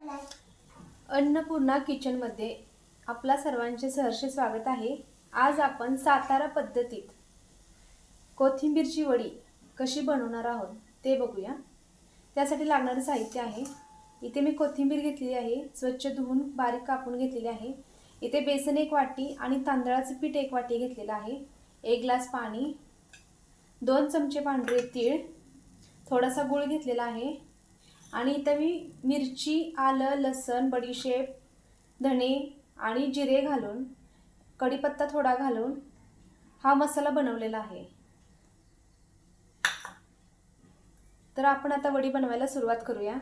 अन्नपूर्णा किचनमध्ये आपला सर्वांचे सहर्ष स्वागत आहे। आज आपण सातारा पद्धतीत कोथिंबीरची वडी कशी बनवणार आहोत ते बघूया। त्यासाठी लागणारे साहित्य आहे, इथे मी कोथिंबीर घेतली आहे, स्वच्छ धुवून बारीक कापून घेतलेली आहे। इथे बेसन 1 वाटी आणि तांदळाचे पीठ 1 वाटी घेतलेले आहे, 1 ग्लास पाणी, 2 चमचे पांढरे तीळ, थोडासा गूळ घेतलेला आहे आणि इथे मी मिरची, आलं, लसूण, बडीशेप, धणे आणि जिरे घालून, कढीपत्ता थोडा घालून हा मसाला बनवलेला आहे। तर आपण आता वडी बनवायला सुरुवात करूया।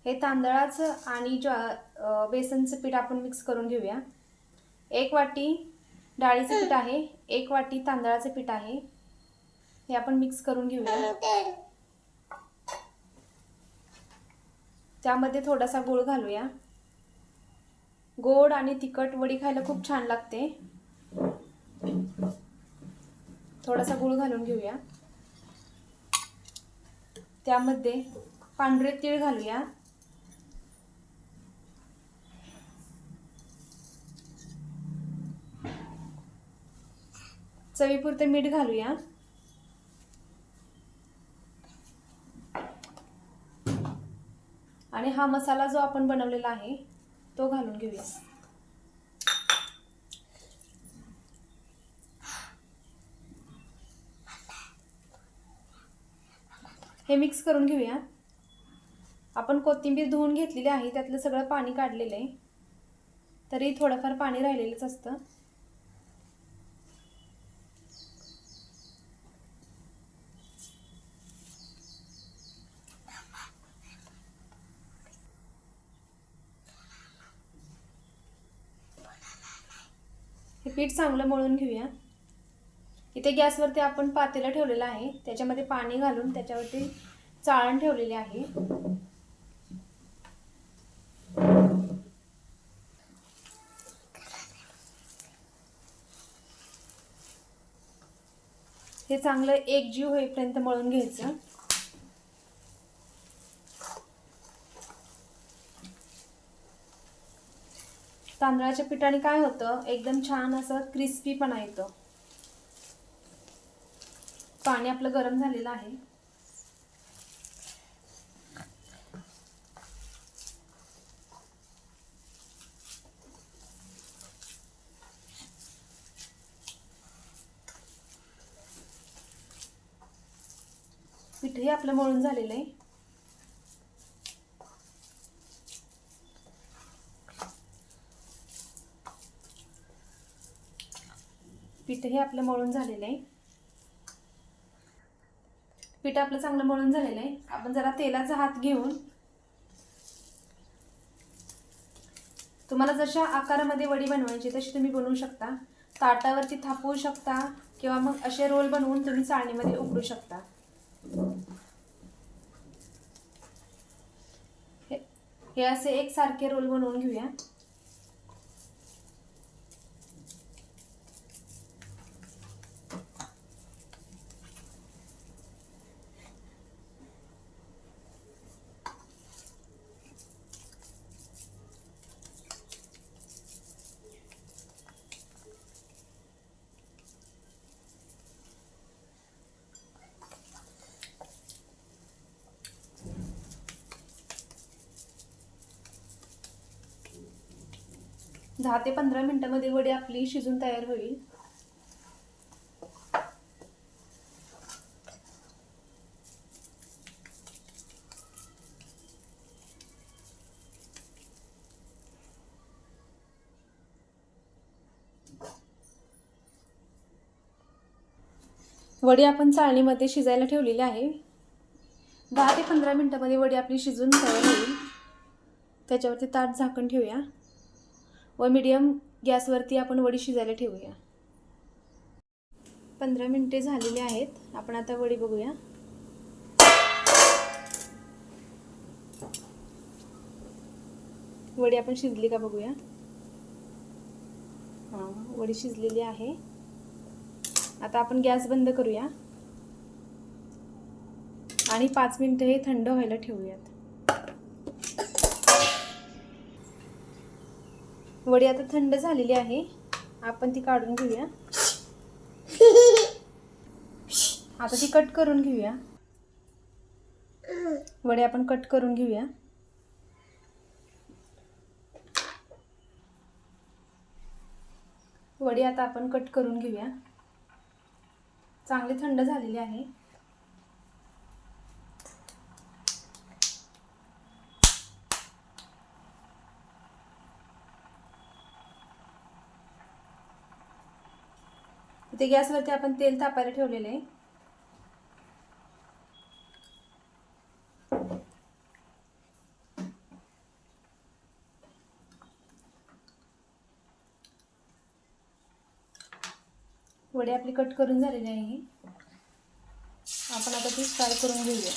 हे तांदळाचं आणि बेसनचं पीठ आपण मिक्स करून घेऊया। 1 वाटी डाळीचं पीठ आहे, 1 वाटी तांदळाचं पीठ आहे, हे आपण मिक्स करून घेऊया। त्यामध्ये थोडासा गूळ घालूया। गोड आणि तिखट वडी खायला खूप छान लागते। थोडासा गूळ घालून घेऊया। त्यामध्ये पांढरे तीळ घालूया, चवीपुरते मीठ घालूया आणि हा मसाला जो आपण बनवलेला आहे तो घालून घेऊया। हे मिक्स करून घेऊया। आपण कोथिंबीर धुवून घेतलेली आहे, त्यातलं सगळं पाणी काढलेलं आहे, तरी थोडंफार पाणी राहिलेलंच असतं। हे पीठ चांगलं मळून घेऊया। इथे गॅसवरती आपण पातेलं ठेवलेलं आहे, त्याच्यामध्ये पाणी घालून त्याच्यावरती चाळण ठेवलेली आहे। हे चांगलं एकजीव होईपर्यंत मळून घ्यायचं। तांदळाच्या पिठाने काय होतं, एकदम छान असं क्रिस्पीपणा येतो। पाणी आपलं गरम झालेलं आहे। पीठ हे आपलं मळून झालेलं आहे। पीठ हे आपलं मळून झालेलं आहे। पीठ आपलं चांगलं मळून झालेलं आहे। आपण जरा तेलाचा हात घेऊन तुम्हाला जशा आकारामध्ये वडी बनवायची तशी तुम्ही बनवू शकता। ताटावरती थापवू शकता किंवा मग असे रोल बनवून तुम्ही चाळणीमध्ये उकळू शकता। हे असे एकसारखे रोल बनवून घेऊया। दहा ते 15 मिनिटांमध्ये वडी आपली शिजून तयार होईल। वडी आपण चाळणीमध्ये शिजायला ठेवलेली आहे। 10 ते 15 मिनिटांमध्ये वडी आपली शिजून तयार होईल। त्याच्यावरती ताट झाकण ठेवूया व मीडियम गॅसवरती आपण वडी शिजायला ठेवूया। 15 मिनिटे झालेली आहेत। आपण आता वडी बघूया। वडी आपण शिजली का बघूया। वडी शिजलेली आहे। आता आपण गॅस बंद करूया आणि 5 मिनिटे हे थंड व्हायला ठेवूयात। वडी आता थंड झालेली आहे, आपण ती काढून घेऊया. आता ती कट करून घेऊया. वडी आपण कट करून घेऊया. वडी आता आपण कट करून घेऊया. चांगली थंड झालेली आहे. इथे गॅसवरती आपण तेल तापायला ठेवलेले आहे. वडी आपली कट करून झालेली आहे. आपण आता ती फ्राय करून घेऊया.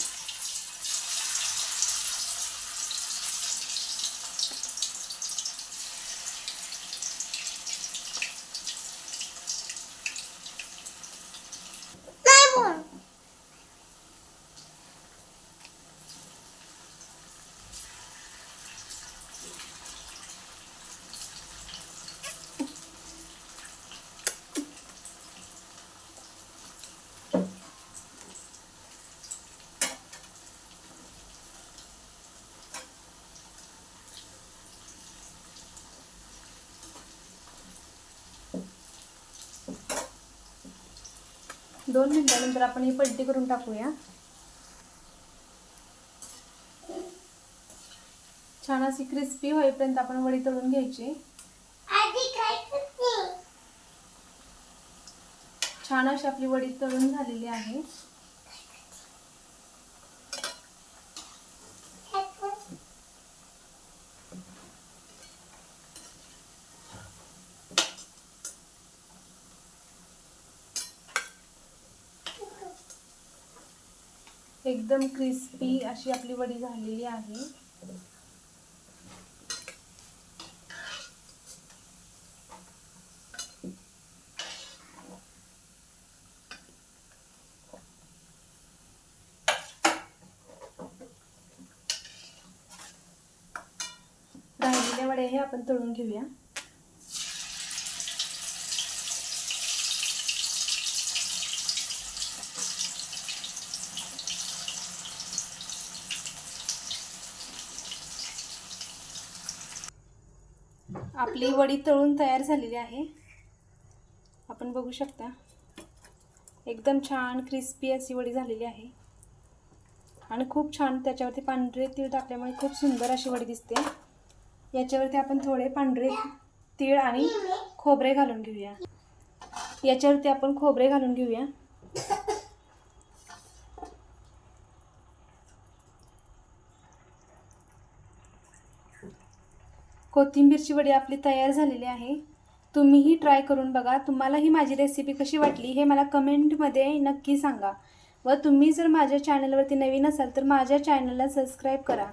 दोन मिनिटांनंतर आपण ही पलटी करून टाकूया. छान अशी क्रिस्पी होईपर्यंत आपण वडी तळून घ्यायची. छान अशी आपली वडी तळून झालेली आहे. एकदम क्रिस्पी अशी आपली वडी झालेली आहे. राहिलेल्या वड्या हे आपण तळून घेऊया. आपली वडी तळून तयार झालेली आहे. आपण बघू शकता एकदम छान क्रिस्पी अशी वडी झालेली आहे आणि खूप छान त्याच्यावरती पांढरे तीळ टाकल्यामुळे खूप सुंदर अशी वडी दिसते. याच्यावरती आपण थोडे पांढरे तीळ आणि खोबरे घालून घेऊया. याच्यावरती आपण खोबरे घालून घेऊया. कोथिंबीरची वडी आपली तयार झालेली आहे. तुम्हीही ट्राय करून बघा. तुम्हाला ही माझी रेसिपी कशी वाटली हे मला कमेंटमध्ये नक्की सांगा. व तुम्ही जर माझ्या चॅनलवरती नवीन असाल तर माझ्या चॅनलला सबस्क्राईब करा.